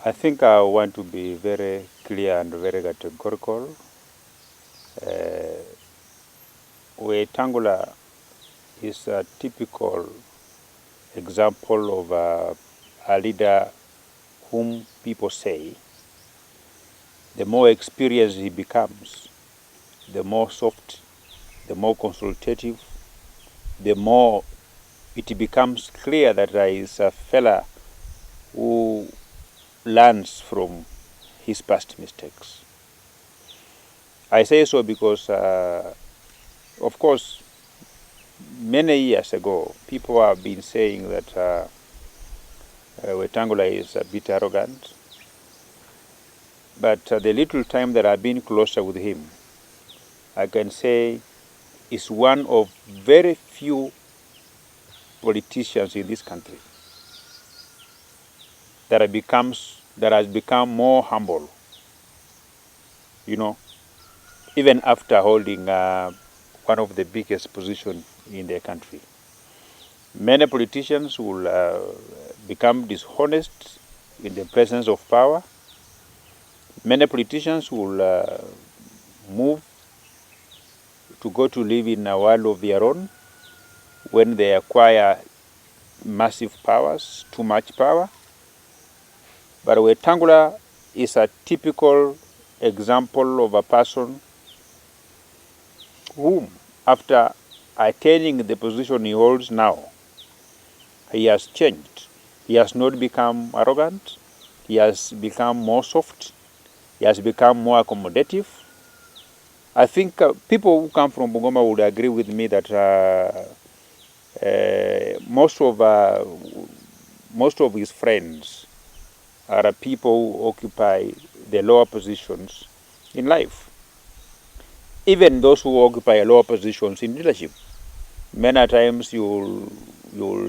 I think I want to be very clear and very categorical. Wetang'ula is a typical example of a leader whom people say the more experienced he becomes, the more soft, the more consultative, the more it becomes clear that there is a fella who learns from his past mistakes. I say so because, of course, many years ago, people have been saying that Wetang'ula is a bit arrogant. But the little time that I've been closer with him, I can say is one of very few politicians in this country that has become more humble. You know, even after holding one of the biggest positions in the country. Many politicians will become dishonest in the presence of power. Many politicians will move to go to live in a world of their own when they acquire massive powers, too much power. But Wetang'ula is a typical example of a person whom, after attaining the position he holds now, he has changed. He has not become arrogant. He has become more soft. He has become more accommodative. I think people who come from Bungoma would agree with me that most of his friends are people who occupy the lower positions in life. Even those who occupy lower positions in leadership. Many times you'll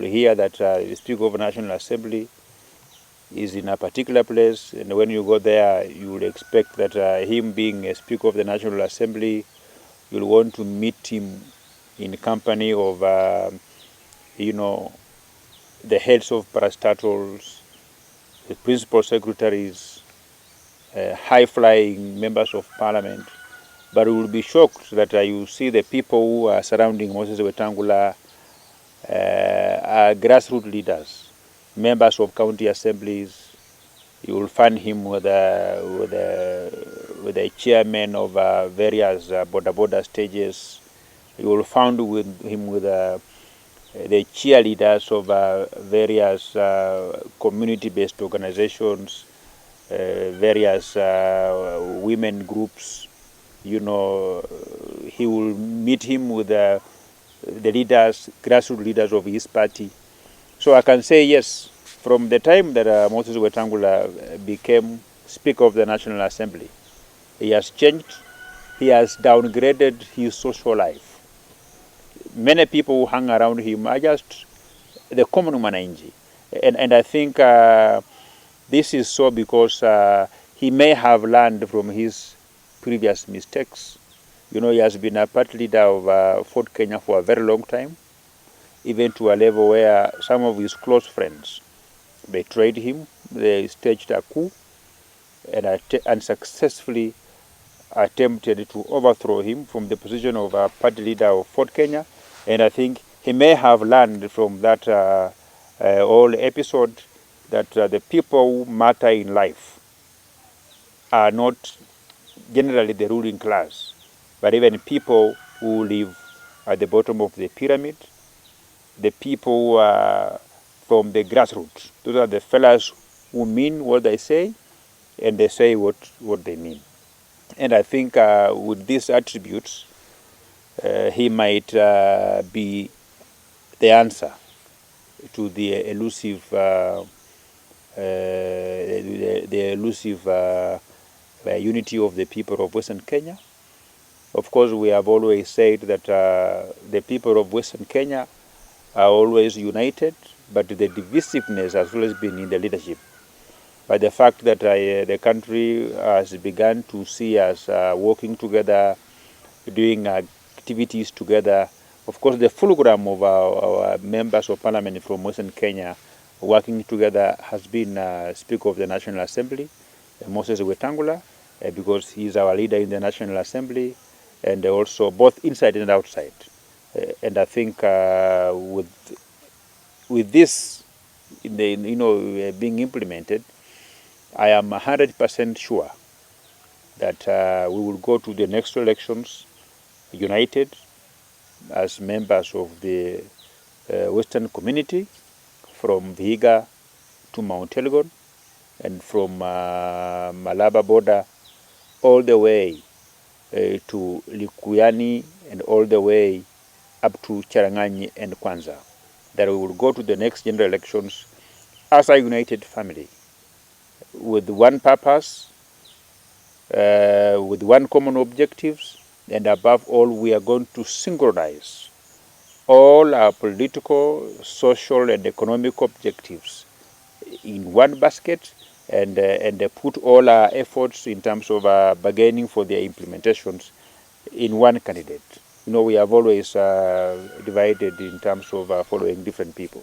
hear that the Speaker of the National Assembly is in a particular place, and when you go there, you will expect that him being a Speaker of the National Assembly, you'll want to meet him in company of, the heads of parastatals, the principal secretaries, high-flying members of parliament. But you will be shocked that you see the people who are surrounding Moses Wetang'ula are grassroots leaders, members of county assemblies. You will find him with the chairman of various border stages. You will find him with the cheerleaders of various community-based organizations, various women groups. He will meet him with the leaders, grassroots leaders of his party. So I can say yes, from the time that Moses Wetang'ula became Speaker of the National Assembly, he has changed. He has downgraded his social life. Many people who hang around him are just the common mananji. And I think this is so because he may have learned from his previous mistakes. He has been a party leader of Fort Kenya for a very long time, even to a level where some of his close friends betrayed him. They staged a coup and unsuccessfully attempted to overthrow him from the position of a party leader of Fort Kenya. And I think he may have learned from that whole episode that the people who matter in life are not generally the ruling class, but even people who live at the bottom of the pyramid, the people who are from the grassroots. Those are the fellas who mean what they say, and they say what they mean. And I think with these attributes, he might be the answer to the elusive, unity of the people of Western Kenya. Of course, we have always said that the people of Western Kenya are always united, but the divisiveness has always been in the leadership. But the fact that the country has begun to see us working together, doing activities together, of course, the fulcrum of our members of parliament from Western Kenya working together has been Speaker of the National Assembly, Moses Wetang'ula, because he is our leader in the National Assembly, and also both inside and outside. And I think with this, being implemented, I am 100% sure that we will go to the next elections united as members of the Western community, from Vihiga to Mount Elgon, and from Malaba border all the way to Likuyani, and all the way up to Cherangani and Kwanza. That we will go to the next general elections as a united family, with one purpose, with one common objectives, and above all, we are going to synchronize all our political, social, and economic objectives in one basket, and put all our efforts in terms of bargaining for their implementations in one candidate. We have always divided in terms of following different people.